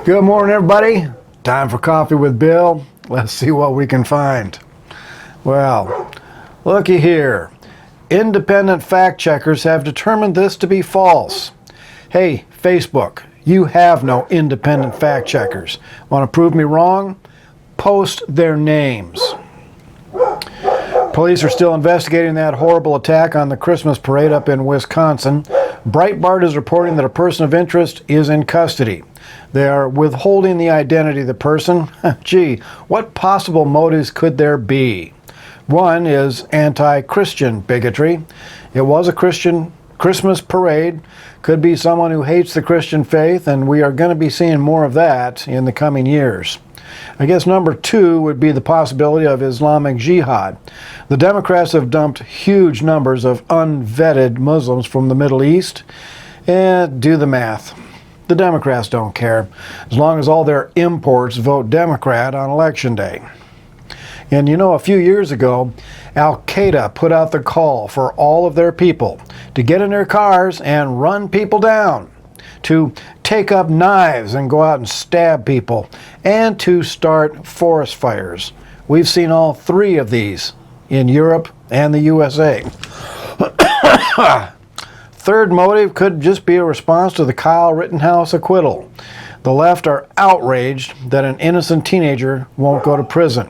Good morning, everybody. Time for Coffee with Bill. Let's see what we can find. Well, looky here. Independent fact checkers have determined this to be false. Hey, Facebook, you have no independent fact checkers. Want to prove me wrong? Post their names. Police are still investigating that horrible attack on the Christmas parade up in Wisconsin. Breitbart is reporting that a person of interest is in custody. They are withholding the identity of the person. Gee, what possible motives could there be? One is anti-Christian bigotry. It was a Christian Christmas parade. Could be someone who hates the Christian faith, and we are going to be seeing more of that in the coming years. I guess number two would be the possibility of Islamic jihad. The Democrats have dumped huge numbers of unvetted Muslims from the Middle East. Do the math. The Democrats don't care, as long as all their imports vote Democrat on Election Day. And you know, a few years ago, Al-Qaeda put out the call for all of their people to get in their cars and run people down, to take up knives and go out and stab people, and to start forest fires. We've seen all three of these in Europe and the USA. Third motive could just be a response to the Kyle Rittenhouse acquittal. The left are outraged that an innocent teenager won't go to prison.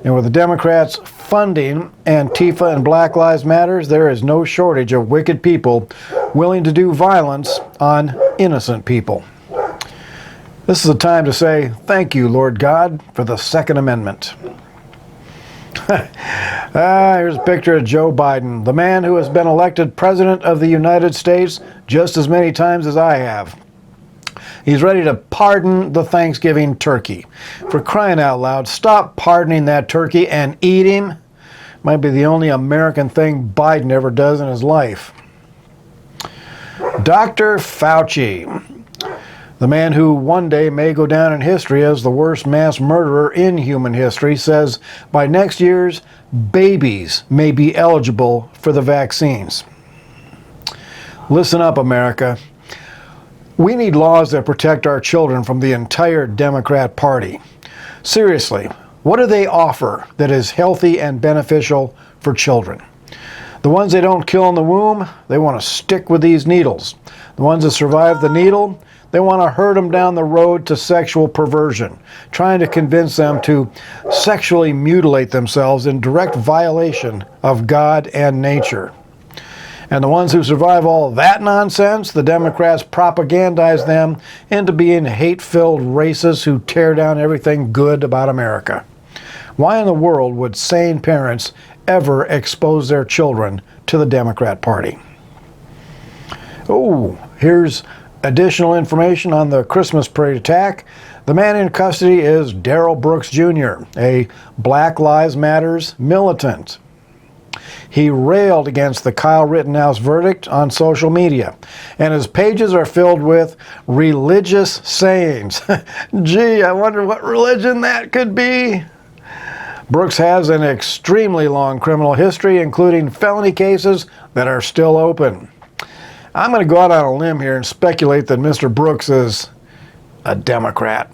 And with the Democrats funding Antifa and Black Lives Matter, there is no shortage of wicked people willing to do violence on innocent people. This is a time to say, thank you, Lord God, for the Second Amendment. Here's a picture of Joe Biden, the man who has been elected President of the United States just as many times as I have. He's ready to pardon the Thanksgiving turkey. For crying out loud, stop pardoning that turkey and eat him. Might be the only American thing Biden ever does in his life. Dr. Fauchi, the man who one day may go down in history as the worst mass murderer in human history, says by next year's, babies may be eligible for the vaccines. Listen up, America. We need laws that protect our children from the entire Democrat Party. Seriously, what do they offer that is healthy and beneficial for children? The ones they don't kill in the womb, they want to stick with these needles. The ones that survive the needle, they want to herd them down the road to sexual perversion, trying to convince them to sexually mutilate themselves in direct violation of God and nature. And the ones who survive all that nonsense, the Democrats propagandize them into being hate-filled racists who tear down everything good about America. Why in the world would sane parents ever expose their children to the Democrat Party? Oh, here's additional information on the Christmas parade attack. The man in custody is Darrell Brooks Jr., a Black Lives Matter militant. He railed against the Kyle Rittenhouse verdict on social media, and his pages are filled with religious sayings. Gee, I wonder what religion that could be. Brooks has an extremely long criminal history, including felony cases that are still open. I'm going to go out on a limb here and speculate that Mr. Brooks is a Democrat.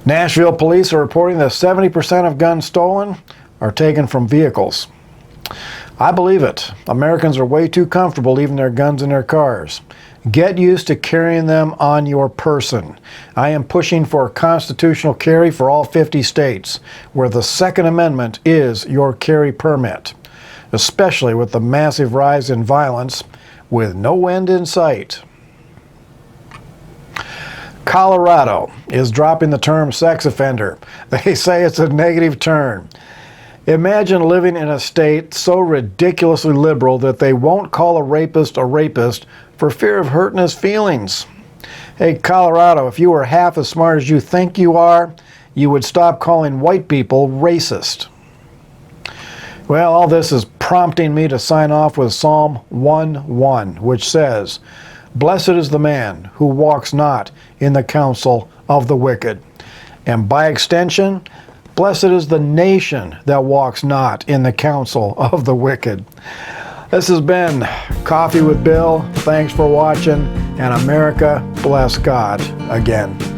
Nashville police are reporting that 70% of guns stolen are taken from vehicles. I believe it. Americans are way too comfortable leaving their guns in their cars. Get used to carrying them on your person. I am pushing for constitutional carry for all 50 states, where the Second Amendment is your carry permit, especially with the massive rise in violence with no end in sight. Colorado is dropping the term sex offender. They say it's a negative term. Imagine living in a state so ridiculously liberal that they won't call a rapist for fear of hurting his feelings. Hey, Colorado, if you were half as smart as you think you are, you would stop calling white people racist. Well, all this is prompting me to sign off with Psalm 1:1, which says, "Blessed is the man who walks not in the counsel of the wicked." And by extension, blessed is the nation that walks not in the counsel of the wicked. This has been Coffee with Bill. Thanks for watching. and America bless God again.